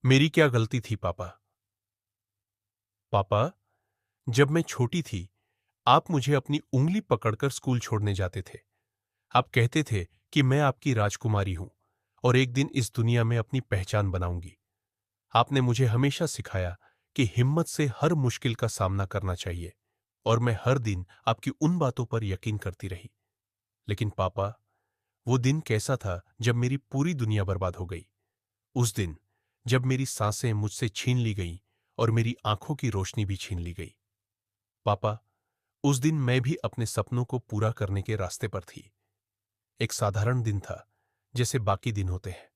मेरी क्या गलती थी पापा? पापा, जब मैं छोटी थी, आप मुझे अपनी उंगली पकड़कर स्कूल छोड़ने जाते थे। आप कहते थे कि मैं आपकी राजकुमारी हूं और एक दिन इस दुनिया में अपनी पहचान बनाऊंगी। आपने मुझे हमेशा सिखाया कि हिम्मत से हर मुश्किल का सामना करना चाहिए और मैं हर दिन आपकी उन बातों पर यकीन करती रही। लेकिन पापा, वो दिन कैसा था जब मेरी पूरी दुनिया बर्बाद हो गई। उस दिन जब मेरी सांसें मुझसे छीन ली गईं और मेरी आंखों की रोशनी भी छीन ली गई। पापा, उस दिन मैं भी अपने सपनों को पूरा करने के रास्ते पर थी। एक साधारण दिन था, जैसे बाकी दिन होते हैं।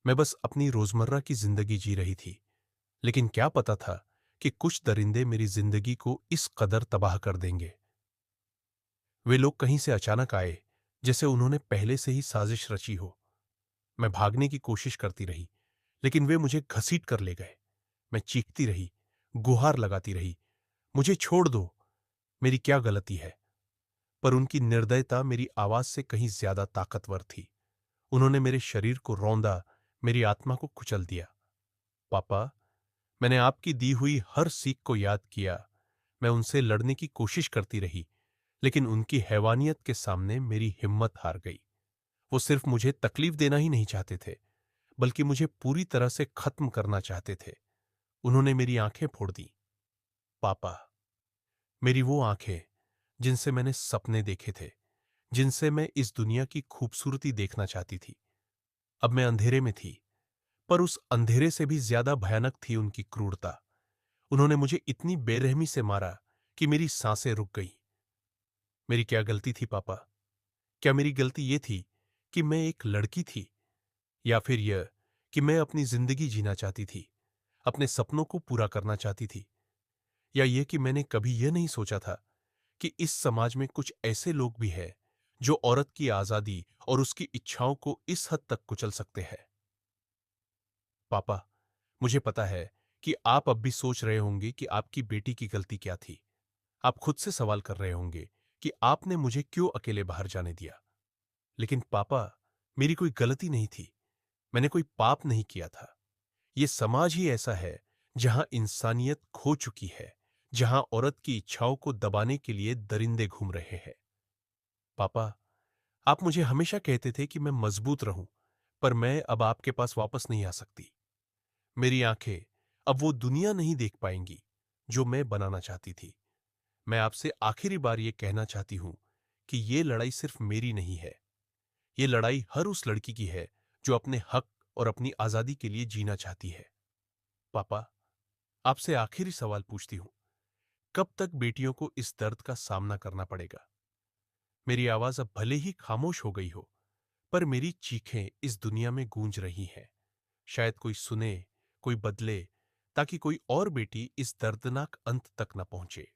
मैं बस अपनी रोजमर्रा की जिंदगी जी रही थी, लेकिन क्या पता था कि कुछ दरिंदे मेरी जिंदगी को इस कदर तबाह कर देंगे। वे लोग कहीं से अचानक आए, जैसे उन्होंने पहले से ही साजिश रची हो। मैं भागने की कोशिश करती रही, लेकिन वे मुझे घसीट कर ले गए। मैं चीखती रही, गुहार लगाती रही, मुझे छोड़ दो, मेरी क्या गलती है? पर उनकी निर्दयता मेरी आवाज से कहीं ज्यादा ताकतवर थी। उन्होंने मेरे शरीर को रौंदा, मेरी आत्मा को कुचल दिया। पापा, मैंने आपकी दी हुई हर सीख को याद किया। मैं उनसे लड़ने की कोशिश करती रही, लेकिन उनकी हैवानियत के सामने मेरी हिम्मत हार गई। वो सिर्फ मुझे तकलीफ देना ही नहीं चाहते थे, बल्कि मुझे पूरी तरह से खत्म करना चाहते थे। उन्होंने मेरी आंखें फोड़ दी। पापा, मेरी वो आंखें जिनसे मैंने सपने देखे थे, जिनसे मैं इस दुनिया की खूबसूरती देखना चाहती थी। अब मैं अंधेरे में थी, पर उस अंधेरे से भी ज्यादा भयानक थी उनकी क्रूरता। उन्होंने मुझे इतनी बेरहमी से मारा कि मेरी सांसें रुक गईं। मेरी क्या गलती थी पापा? क्या मेरी गलती ये थी कि मैं एक लड़की थी, या फिर यह कि मैं अपनी जिंदगी जीना चाहती थी, अपने सपनों को पूरा करना चाहती थी, या यह कि मैंने कभी यह नहीं सोचा था कि इस समाज में कुछ ऐसे लोग भी हैं जो औरत की आजादी और उसकी इच्छाओं को इस हद तक कुचल सकते हैं? पापा, मुझे पता है कि आप अब भी सोच रहे होंगे कि आपकी बेटी की गलती क्या थी। आप खुद से सवाल कर रहे होंगे कि आपने मुझे क्यों अकेले बाहर जाने दिया। लेकिन पापा, मेरी कोई गलती नहीं थी। मैंने कोई पाप नहीं किया था। ये समाज ही ऐसा है जहां इंसानियत खो चुकी है, जहां औरत की इच्छाओं को दबाने के लिए दरिंदे घूम रहे हैं। पापा, आप मुझे हमेशा कहते थे कि मैं मजबूत रहूं, पर मैं अब आपके पास वापस नहीं आ सकती। मेरी आंखें अब वो दुनिया नहीं देख पाएंगी जो मैं बनाना चाहती थी। मैं आपसे आखिरी बार ये कहना चाहती हूं कि ये लड़ाई सिर्फ मेरी नहीं है। ये लड़ाई हर उस लड़की की है जो अपने हक और अपनी आजादी के लिए जीना चाहती है। पापा, आपसे आखिरी सवाल पूछती हूं, कब तक बेटियों को इस दर्द का सामना करना पड़ेगा? मेरी आवाज अब भले ही खामोश हो गई हो, पर मेरी चीखें इस दुनिया में गूंज रही हैं। शायद कोई सुने, कोई बदले, ताकि कोई और बेटी इस दर्दनाक अंत तक न पहुंचे।